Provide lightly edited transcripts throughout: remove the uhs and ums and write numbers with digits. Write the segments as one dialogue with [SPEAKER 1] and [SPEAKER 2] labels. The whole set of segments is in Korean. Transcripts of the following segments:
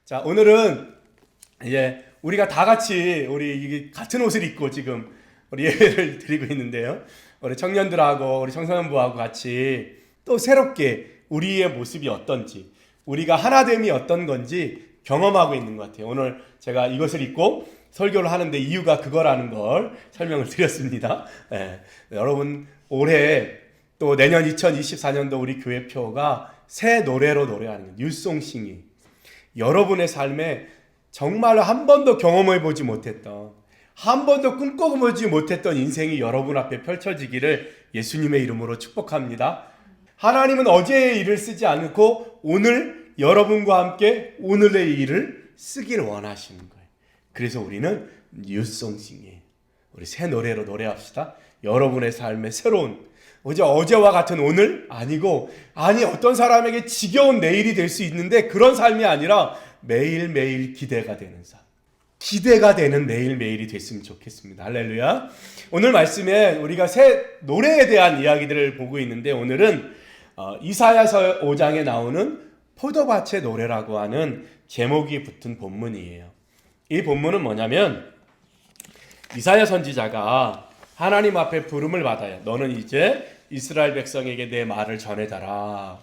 [SPEAKER 1] 자, 오늘은 이제 우리가 다 같이 우리 같은 옷을 입고 지금 우리 예배를 드리고 있는데요. 우리 청년들하고 우리 청소년부하고 같이 또 새롭게 우리의 모습이 어떤지, 우리가 하나됨이 어떤 건지 경험하고 있는 것 같아요. 오늘 제가 이것을 입고 설교를 하는데 이유가 그거라는 걸 설명을 드렸습니다. 여러분 올해 또 내년 2024년도 우리 교회표가 새 노래로 노래하는 뉴송싱이 여러분의 삶에 정말 한 번도 경험해보지 못했던, 한 번도 꿈꿔보지 못했던 인생이 여러분 앞에 펼쳐지기를 예수님의 이름으로 축복합니다. 하나님은 어제의 일을 쓰지 않고 오늘 여러분과 함께 오늘의 일을 쓰기를 원하시는 거예요. 그래서 우리는 뉴송싱이에요. 우리 새 노래로 노래합시다. 여러분의 삶의 새로운 어제와 같은 오늘 아니고, 어떤 사람에게 지겨운 내일이 될 수 있는데 그런 삶이 아니라 매일매일 기대가 되는 삶, 기대가 되는 매일매일이 됐으면 좋겠습니다. 할렐루야. 오늘 말씀에 우리가 새 노래에 대한 이야기들을 보고 있는데, 오늘은 이사야서 5장에 나오는 포도밭의 노래라고 하는 제목이 붙은 본문이에요. 이 본문은 뭐냐면, 이사야 선지자가 하나님 앞에 부름을 받아요. 너는 이제 이스라엘 백성에게 내 말을 전해달라.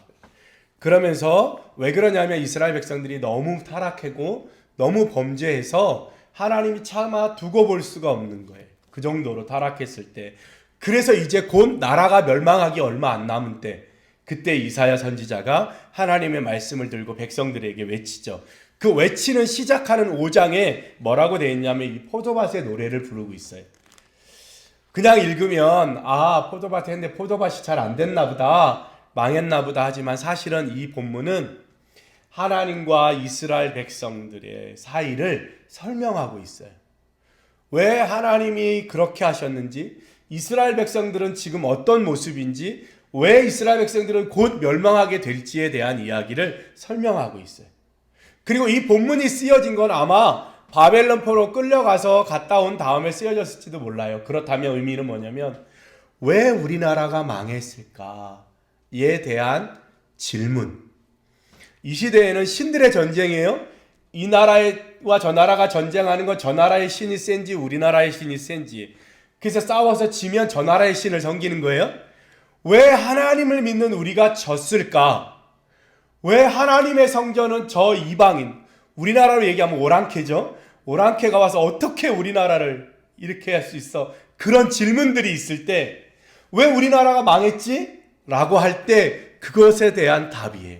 [SPEAKER 1] 그러면서 왜 그러냐면 이스라엘 백성들이 너무 타락하고 너무 범죄해서 하나님이 차마 두고 볼 수가 없는 거예요. 그 정도로 타락했을 때. 그래서 이제 곧 나라가 멸망하기 얼마 안 남은 때, 그때 이사야 선지자가 하나님의 말씀을 들고 백성들에게 외치죠. 그 외치는 시작하는 5장에 뭐라고 되어 있냐면 이 포도밭의 노래를 부르고 있어요. 그냥 읽으면 포도밭에 했는데 포도밭이 잘 안 됐나 보다, 망했나 보다 하지만 사실은 이 본문은 하나님과 이스라엘 백성들의 사이를 설명하고 있어요. 왜 하나님이 그렇게 하셨는지, 이스라엘 백성들은 지금 어떤 모습인지, 왜 이스라엘 백성들은 곧 멸망하게 될지에 대한 이야기를 설명하고 있어요. 그리고 이 본문이 쓰여진 건 아마 바벨론포로 끌려가서 갔다 온 다음에 쓰여졌을지도 몰라요. 그렇다면 의미는 뭐냐면, 왜 우리나라가 망했을까에 대한 질문. 이 시대에는 신들의 전쟁이에요. 이 나라와 저 나라가 전쟁하는 건 저 나라의 신이 센지 우리나라의 신이 센지, 그래서 싸워서 지면 저 나라의 신을 섬기는 거예요. 왜 하나님을 믿는 우리가 졌을까? 왜 하나님의 성전은 저 이방인, 우리나라로 얘기하면 오랑캐죠. 오랑캐가 와서 어떻게 우리나라를 이렇게 할 수 있어? 그런 질문들이 있을 때, 왜 우리나라가 망했지? 라고 할 때 그것에 대한 답이에요.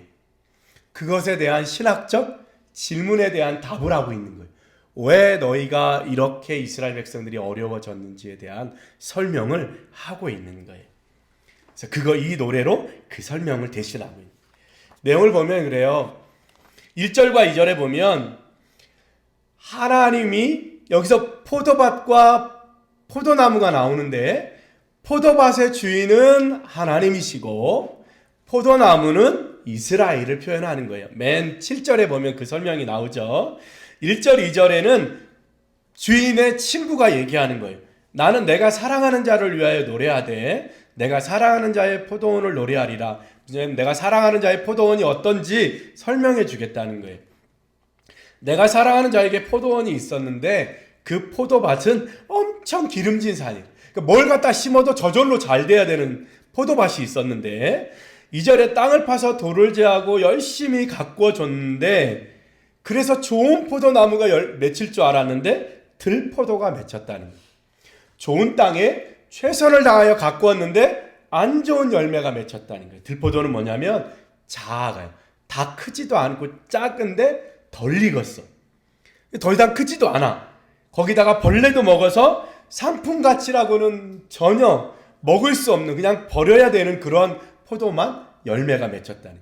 [SPEAKER 1] 그것에 대한 신학적 질문에 대한 답을 하고 있는 거예요. 왜 너희가 이렇게 이스라엘 백성들이 어려워졌는지에 대한 설명을 하고 있는 거예요. 그래서 이 노래로 그 설명을 대신하고 있는 거예요. 내용을 보면 그래요. 1절과 2절에 보면 하나님이 여기서 포도밭과 포도나무가 나오는데, 포도밭의 주인은 하나님이시고 포도나무는 이스라엘을 표현하는 거예요. 맨 7절에 보면 그 설명이 나오죠. 1절, 2절에는 주인의 친구가 얘기하는 거예요. 나는 내가 사랑하는 자를 위하여 노래하되 내가 사랑하는 자의 포도원을 노래하리라. 내가 사랑하는 자의 포도원이 어떤지 설명해 주겠다는 거예요. 내가 사랑하는 자에게 포도원이 있었는데 그 포도밭은 엄청 기름진 산이에요. 뭘 갖다 심어도 저절로 잘 돼야 되는 포도밭이 있었는데, 2절에 땅을 파서 돌을 제하고 열심히 가꾸어 줬는데, 그래서 좋은 포도나무가 맺힐 줄 알았는데 들포도가 맺혔다는 거예요. 좋은 땅에 최선을 다하여 가꾸었는데 안 좋은 열매가 맺혔다는 거예요. 들포도는 뭐냐면 작아요. 다 크지도 않고 작은데 덜 익었어. 더 이상 크지도 않아. 거기다가 벌레도 먹어서 상품가치라고는 전혀 먹을 수 없는, 그냥 버려야 되는 그런 포도만 열매가 맺혔다는 거예요.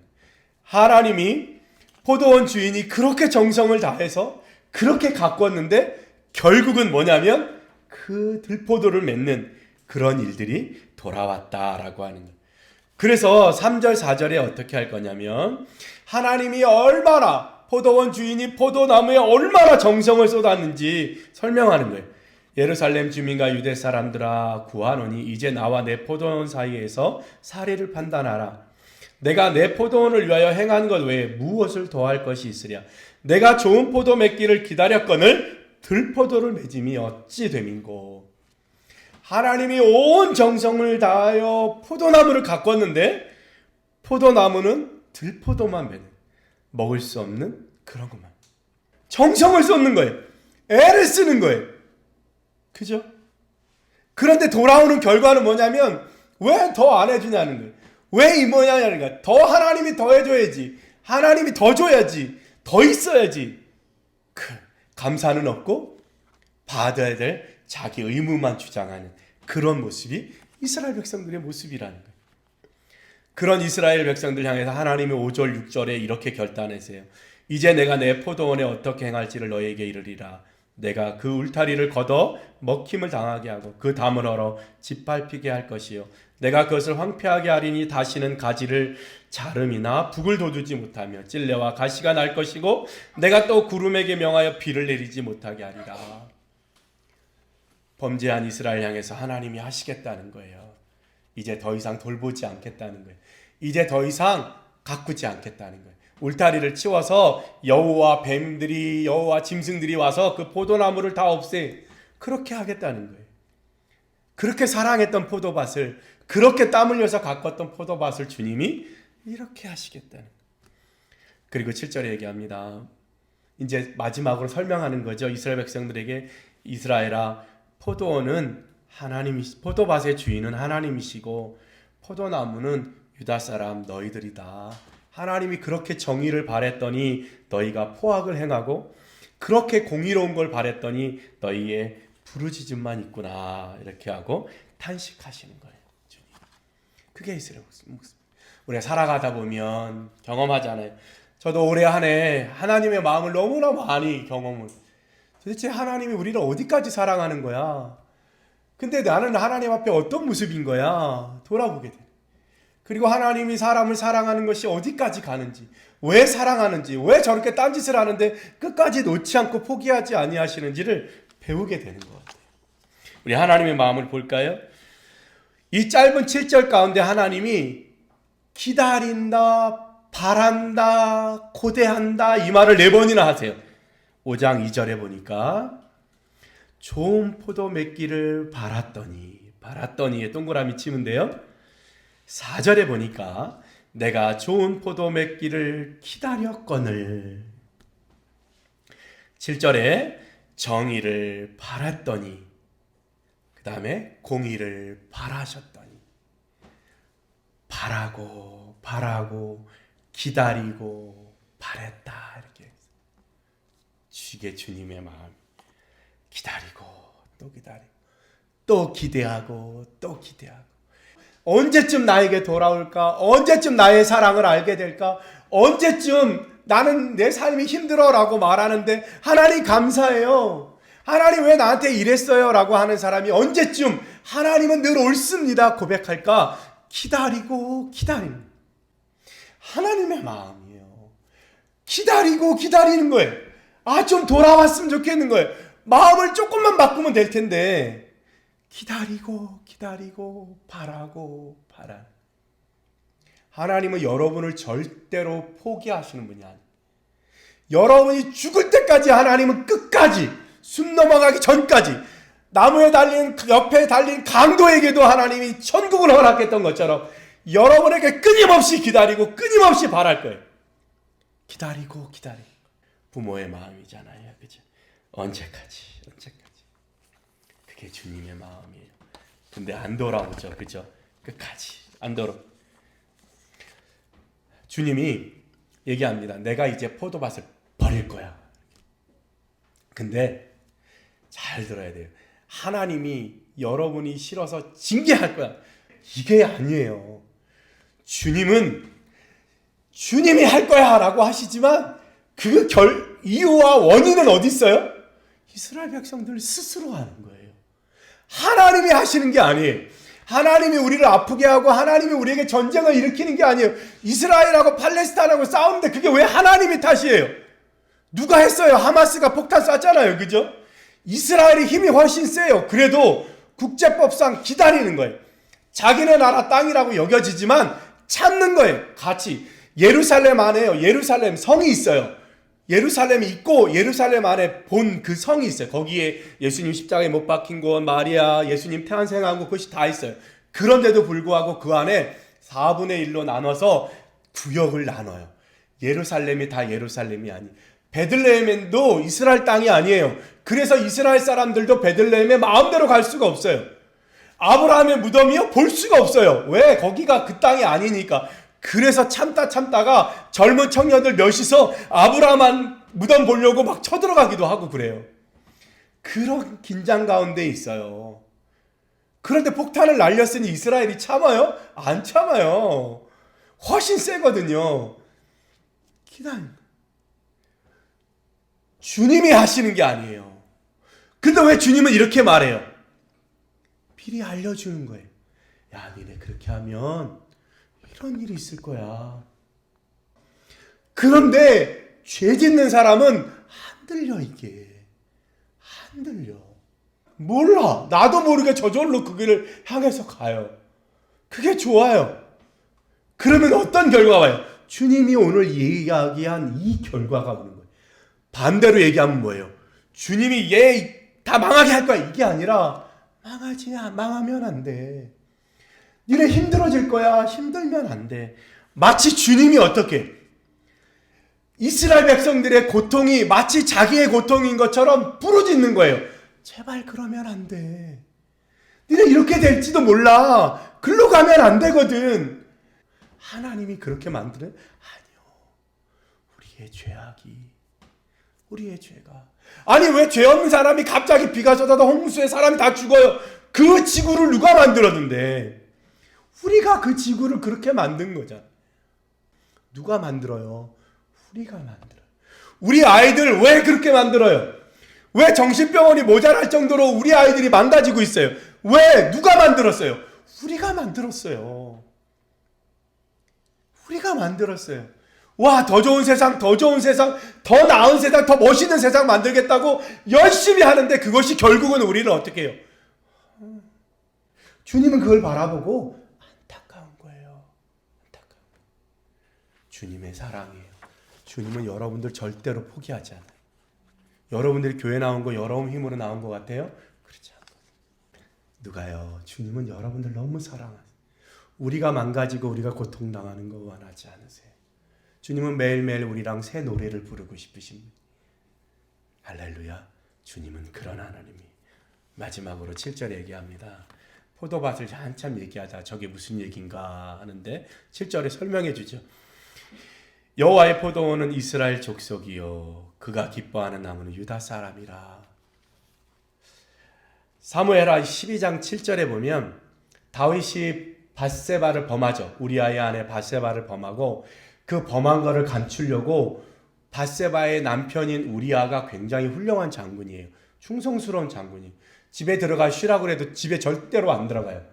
[SPEAKER 1] 하나님이 포도원 주인이 그렇게 정성을 다해서 그렇게 가꿨는데 결국은 뭐냐면 그 들포도를 맺는 그런 일들이 돌아왔다라고 하는 거예요. 그래서 3절 4절에 어떻게 할 거냐면, 하나님이 얼마나, 포도원 주인이 포도나무에 얼마나 정성을 쏟았는지 설명하는 거예요. 예루살렘 주민과 유대 사람들아 구하노니 이제 나와 내 포도원 사이에서 사리를 판단하라. 내가 내 포도원을 위하여 행한 것 외에 무엇을 더할 것이 있으랴. 내가 좋은 포도 맺기를 기다렸거늘 들포도를 맺음이 어찌 됨인고. 하나님이 온 정성을 다하여 포도나무를 가꿨는데 포도나무는 들포도만 맺는, 먹을 수 없는 그런 것만. 정성을 쏟는 거예요. 애를 쓰는 거예요. 그죠? 그런데 돌아오는 결과는 뭐냐면 왜 더 안 해주냐는 거예요. 왜 이 모양이냐는 거야. 더 하나님이 더 해줘야지. 하나님이 더 줘야지. 더 있어야지. 감사는 없고 받아야 될 자기 의무만 주장하는 그런 모습이 이스라엘 백성들의 모습이라는 거예요. 그런 이스라엘 백성들 향해서 하나님이 5절 6절에 이렇게 결단하세요. 이제 내가 내 포도원에 어떻게 행할지를 너에게 이르리라. 내가 그 울타리를 걷어 먹힘을 당하게 하고 그 담을 얼어 짓밟히게 할 것이요. 내가 그것을 황폐하게 하리니 다시는 가지를 자름이나 북을 돋우지 못하며 찔레와 가시가 날 것이고 내가 또 구름에게 명하여 비를 내리지 못하게 하리라. 범죄한 이스라엘 향해서 하나님이 하시겠다는 거예요. 이제 더 이상 돌보지 않겠다는 거예요. 이제 더 이상 가꾸지 않겠다는 거예요. 울타리를 치워서 여우와 뱀들이, 여우와 짐승들이 와서 그 포도나무를 다 없애. 그렇게 하겠다는 거예요. 그렇게 사랑했던 포도밭을, 그렇게 땀 흘려서 가꿨던 포도밭을 주님이 이렇게 하시겠다는 거예요. 그리고 7절에 얘기합니다. 이제 마지막으로 설명하는 거죠. 이스라엘 백성들에게, 이스라엘아, 포도원은 하나님이, 포도밭의 주인은 하나님이시고 포도나무는 유다 사람 너희들이다. 하나님이 그렇게 정의를 바랬더니 너희가 포악을 행하고 그렇게 공의로운 걸 바랬더니 너희의 부르짖음만 있구나. 이렇게 하고 탄식하시는 거예요. 주님. 그게 이스라엘 모습. 우리가 살아가다 보면 경험하잖아요. 저도 올해 한 해 하나님의 마음을 너무나 많이 경험을. 도대체 하나님이 우리를 어디까지 사랑하는 거야? 근데 나는 하나님 앞에 어떤 모습인 거야? 돌아보게 돼. 그리고 하나님이 사람을 사랑하는 것이 어디까지 가는지, 왜 사랑하는지, 왜 저렇게 딴짓을 하는데 끝까지 놓지 않고 포기하지 아니하시는지를 배우게 되는 것 같아요. 우리 하나님의 마음을 볼까요? 이 짧은 7절 가운데 하나님이 기다린다, 바란다, 고대한다 이 말을 4번이나 하세요. 5장 2절에 보니까 좋은 포도 맺기를 바랐더니에 동그라미 치면 돼요. 4절에 보니까 내가 좋은 포도 맺기를 기다렸거늘. 7절에 정의를 바랐더니, 그 다음에 공의를 바라셨더니. 바라고 기다리고 바랬다. 이렇게 이게 주님의 마음. 기다리고 또 기다리고 또 기대하고 또 기대하고 언제쯤 나에게 돌아올까? 언제쯤 나의 사랑을 알게 될까? 언제쯤 나는 내 삶이 힘들어라고 말하는데 하나님 감사해요. 하나님 왜 나한테 이랬어요? 라고 하는 사람이 언제쯤 하나님은 늘 옳습니다 고백할까? 기다리고 기다리는 하나님의 마음이에요. 기다리고 기다리는 거예요. 좀 돌아왔으면 좋겠는 거예요. 마음을 조금만 바꾸면 될 텐데 기다리고 바라. 하나님은 여러분을 절대로 포기하시는 분이 아니에요. 여러분이 죽을 때까지 하나님은 끝까지 숨 넘어가기 전까지 나무에 달린 옆에 달린 강도에게도 하나님이 천국을 허락했던 것처럼 여러분에게 끊임없이 기다리고 끊임없이 바랄 거예요. 기다리고 부모의 마음이잖아요. 그죠? 언제까지 그게 주님의 마음이에요. 근데 안 돌아오죠. 그죠? 끝까지 안 돌아. 주님이 얘기합니다. 내가 이제 포도밭을 버릴 거야. 근데 잘 들어야 돼요. 하나님이 여러분이 싫어서 징계할 거야. 이게 아니에요. 주님은 주님이 할 거야 라고 하시지만 그 이유와 원인은 어디 있어요? 이스라엘 백성들 스스로 하는 거예요. 하나님이 하시는 게 아니에요. 하나님이 우리를 아프게 하고 하나님이 우리에게 전쟁을 일으키는 게 아니에요. 이스라엘하고 팔레스타인하고 싸우는데 그게 왜 하나님의 탓이에요? 누가 했어요? 하마스가 폭탄 쐈잖아요. 그죠? 이스라엘의 힘이 훨씬 세요. 그래도 국제법상 기다리는 거예요. 자기네 나라 땅이라고 여겨지지만 참는 거예요. 같이. 예루살렘 안에요. 예루살렘 성이 있어요. 예루살렘이 있고 예루살렘 안에 본 그 성이 있어요. 거기에 예수님 십자가에 못 박힌 곳, 마리아, 예수님 태안생한 곳, 그것이 다 있어요. 그런데도 불구하고 그 안에 4분의 1로 나눠서 구역을 나눠요. 예루살렘이 다 예루살렘이 아니. 베들레헴도 이스라엘 땅이 아니에요. 그래서 이스라엘 사람들도 베들레헴에 마음대로 갈 수가 없어요. 아브라함의 무덤이요? 볼 수가 없어요. 왜? 거기가 그 땅이 아니니까. 그래서 참다가 젊은 청년들 몇이서 아브라함 무덤 보려고 막 쳐들어가기도 하고 그래요. 그런 긴장 가운데 있어요. 그런데 폭탄을 날렸으니 이스라엘이 참아요? 안 참아요. 훨씬 세거든요. 그냥 주님이 하시는 게 아니에요. 근데 왜 주님은 이렇게 말해요? 미리 알려주는 거예요. 야, 니네 그렇게 하면 이런 일이 있을 거야. 그런데 죄 짓는 사람은 안 들려, 이게. 안 들려. 몰라. 나도 모르게 저절로 그 길을 향해서 가요. 그게 좋아요. 그러면 어떤 결과가 와요? 주님이 오늘 이야기한 이 결과가 오는 거예요. 반대로 얘기하면 뭐예요? 주님이 얘 다 망하게 할 거야. 이게 아니라 망하면 안 돼. 니네 힘들어질 거야. 힘들면 안 돼. 마치 주님이 어떻게? 이스라엘 백성들의 고통이 마치 자기의 고통인 것처럼 부르짖는 거예요. 제발 그러면 안 돼. 니네 이렇게 될지도 몰라. 글로 가면 안 되거든. 하나님이 그렇게 만드는? 아니요. 우리의 죄가. 아니 왜 죄 없는 사람이 갑자기 비가 쏟아져 홍수에 사람이 다 죽어요. 그 지구를 누가 만들었는데? 우리가 그 지구를 그렇게 만든 거잖아. 누가 만들어요? 우리가 만들어요. 우리 아이들 왜 그렇게 만들어요? 왜 정신병원이 모자랄 정도로 우리 아이들이 망가지고 있어요? 왜? 누가 만들었어요? 우리가 만들었어요. 우리가 만들었어요. 와, 더 좋은 세상, 더 나은 세상, 더 멋있는 세상 만들겠다고 열심히 하는데 그것이 결국은 우리를 어떻게 해요? 주님은 그걸 바라보고 안타까운 거예요. 주님의 사랑이에요. 주님은 여러분들 절대로 포기하지 않아요. 여러분들이 교회 나온 거 여러분 힘으로 나온 것 같아요? 그렇지 않아요. 누가요? 주님은 여러분들 너무 사랑하세요. 우리가 망가지고 우리가 고통당하는 거 원하지 않으세요. 주님은 매일매일 우리랑 새 노래를 부르고 싶으십니다. 할렐루야. 주님은 그런 하나님이. 마지막으로 7절에 얘기합니다. 포도밭을 한참 얘기하다 저게 무슨 얘기인가 하는데 7절에 설명해 주죠. 여호와의 포도원은 이스라엘 족속이요 그가 기뻐하는 나무는 유다 사람이라. 사무엘하 12장 7절에 보면 다윗이 밧세바를 범하죠. 우리아의 아내 밧세바를 범하고 그 범한 거를 감추려고 밧세바의 남편인 우리아가 굉장히 훌륭한 장군이에요. 충성스러운 장군이. 집에 들어가 쉬라고 해도 집에 절대로 안 들어가요.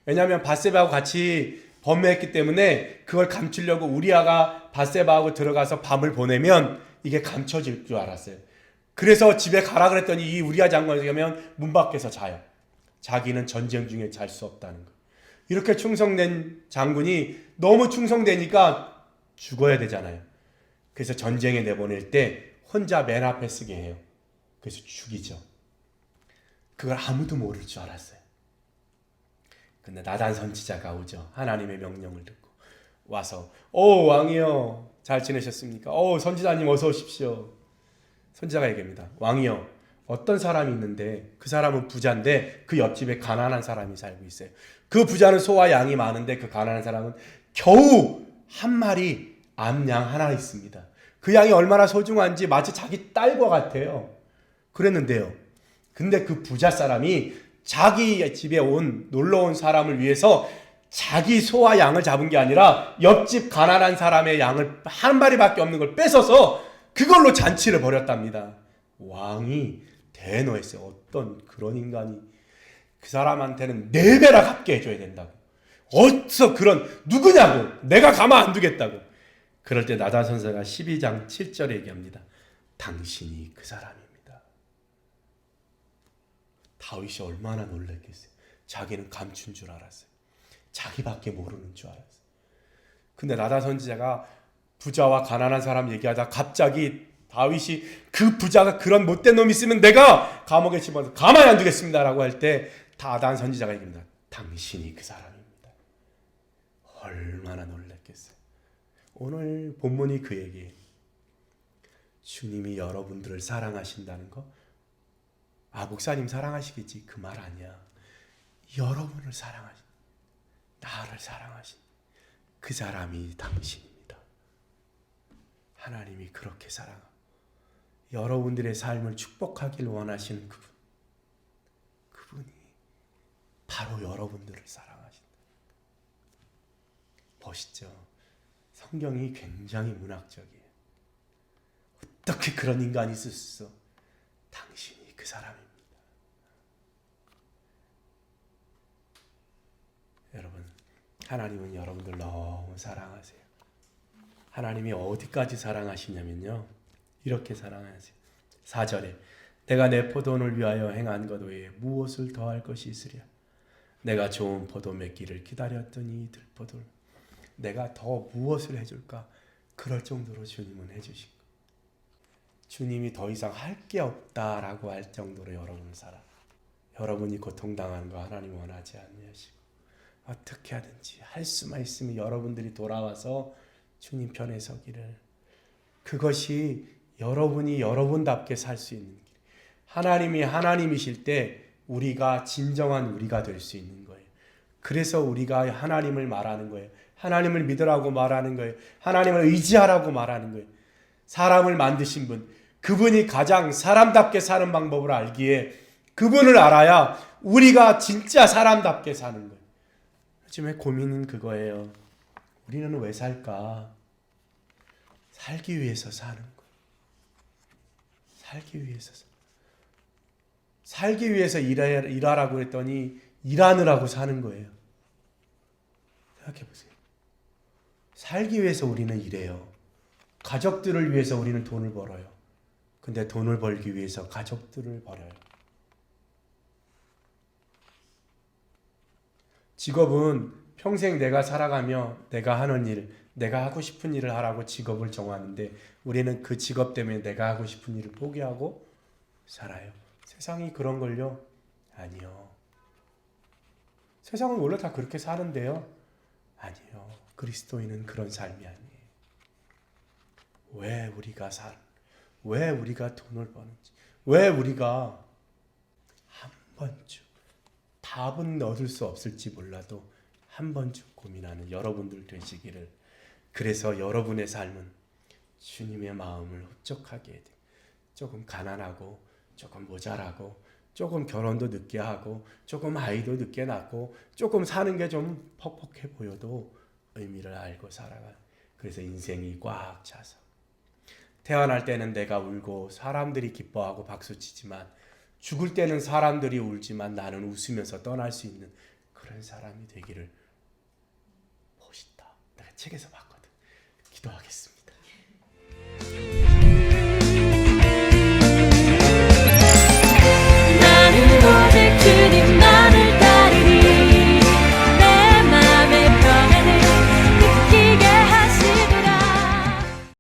[SPEAKER 1] 왜냐하면 밧세바하고 같이 범했기 때문에 그걸 감추려고 우리아가 밧세바하고 들어가서 밤을 보내면 이게 감춰질 줄 알았어요. 그래서 집에 가라 그랬더니 이 우리아 장관이 가면 문 밖에서 자요. 자기는 전쟁 중에 잘 수 없다는 거. 이렇게 충성된 장군이 너무 충성되니까 죽어야 되잖아요. 그래서 전쟁에 내보낼 때 혼자 맨 앞에 쓰게 해요. 그래서 죽이죠. 그걸 아무도 모를 줄 알았어요. 근데 나단 선지자가 오죠. 하나님의 명령을 듣고 와서 왕이여 잘 지내셨습니까? 선지자님 어서 오십시오. 선지자가 얘기합니다. 왕이여 어떤 사람이 있는데 그 사람은 부자인데 그 옆집에 가난한 사람이 살고 있어요. 그 부자는 소와 양이 많은데 그 가난한 사람은 겨우 한 마리 암양 하나 있습니다. 그 양이 얼마나 소중한지 마치 자기 딸과 같아요. 그랬는데요. 근데 그 부자 사람이 자기 집에 놀러 온 사람을 위해서 자기 소와 양을 잡은 게 아니라 옆집 가난한 사람의 양을 한 마리밖에 없는 걸 뺏어서 그걸로 잔치를 벌였답니다. 왕이 대노했어요. 어떤 그런 인간이 그 사람한테는 4배나 갚게 해줘야 된다고. 어디서 그런 누구냐고. 내가 가만 안 두겠다고. 그럴 때 나단 선생가 12장 7절에 얘기합니다. 당신이 그 사람입니다. 다윗이 얼마나 놀랐겠어요. 자기는 감춘 줄 알았어요. 자기밖에 모르는 줄 알았어요. 근데 나단 선지자가 부자와 가난한 사람 얘기하다 갑자기 다윗이 그 부자가 그런 못된 놈이 있으면 내가 감옥에 집어넣어 가만히 안 두겠습니다라고 할 때 나단 선지자가 얘기합니다. 당신이 그 사람입니다. 얼마나 놀랐겠어요. 오늘 본문이 그 얘기예요. 주님이 여러분들을 사랑하신다는 거? 목사님 사랑하시겠지. 그 말 아니야. 여러분을 사랑하신, 나를 사랑하신 그 사람이 당신입니다. 하나님이 그렇게 사랑하고 여러분들의 삶을 축복하길 원하시는 그분이 바로 여러분들을 사랑하신다. 멋있죠? 성경이 굉장히 문학적이에요. 어떻게 그런 인간이 있을 수 있어? 당신이 그 사람입니다. 여러분, 하나님은 여러분들 너무 사랑하세요. 하나님이 어디까지 사랑하시냐면요, 이렇게 사랑하세요. 4절에 내가 내 포도원을 위하여 행한 것 외에 무엇을 더할 것이 있으랴. 내가 좋은 포도 맺기를 기다렸더니 들포도를 내가 더 무엇을 해줄까? 그럴 정도로 주님은 해주신 거예요. 주님이 더 이상 할 게 없다라고 할 정도로 여러분을 여러분이 고통당하는 거 하나님 원하지 않으시고 어떻게 하든지 할 수만 있으면 여러분들이 돌아와서 주님 편에 서기를, 그것이 여러분이 여러분답게 살 수 있는 길. 하나님이 하나님이실 때 우리가 진정한 우리가 될 수 있는 거예요. 그래서 우리가 하나님을 말하는 거예요. 하나님을 믿으라고 말하는 거예요. 하나님을 의지하라고 말하는 거예요. 사람을 만드신 분, 그분이 가장 사람답게 사는 방법을 알기에 그분을 알아야 우리가 진짜 사람답게 사는 거예요. 요즘에 고민은 그거예요. 우리는 왜 살까? 살기 위해서 사는 거예요. 살기 위해서. 살기 위해서 일하라고 했더니 일하느라고 사는 거예요. 생각해 보세요. 살기 위해서 우리는 일해요. 가족들을 위해서 우리는 돈을 벌어요. 근데 돈을 벌기 위해서 가족들을 버려요. 직업은 평생 내가 살아가며 내가 하는 일, 내가 하고 싶은 일을 하라고 직업을 정하는데 우리는 그 직업 때문에 내가 하고 싶은 일을 포기하고 살아요. 세상이 그런 걸요? 아니요. 세상은 원래 다 그렇게 사는데요? 아니요. 그리스도인은 그런 삶이 아니에요. 왜 우리가 돈을 버는지, 왜 우리가 한 번쯤, 답은 얻을 수 없을지 몰라도 한 번쯤 고민하는 여러분들 되시기를. 그래서 여러분의 삶은 주님의 마음을 흡족하게 해야 돼요. 조금 가난하고 조금 모자라고 조금 결혼도 늦게 하고 조금 아이도 늦게 낳고 조금 사는 게 좀 퍽퍽해 보여도 의미를 알고 살아가. 그래서 인생이 꽉 차서 태어날 때는 내가 울고 사람들이 기뻐하고 박수치지만 죽을 때는 사람들이 울지만 나는 웃으면서 떠날 수 있는 그런 사람이 되기를. 멋있다. 내가 책에서 봤거든. 기도하겠습니다.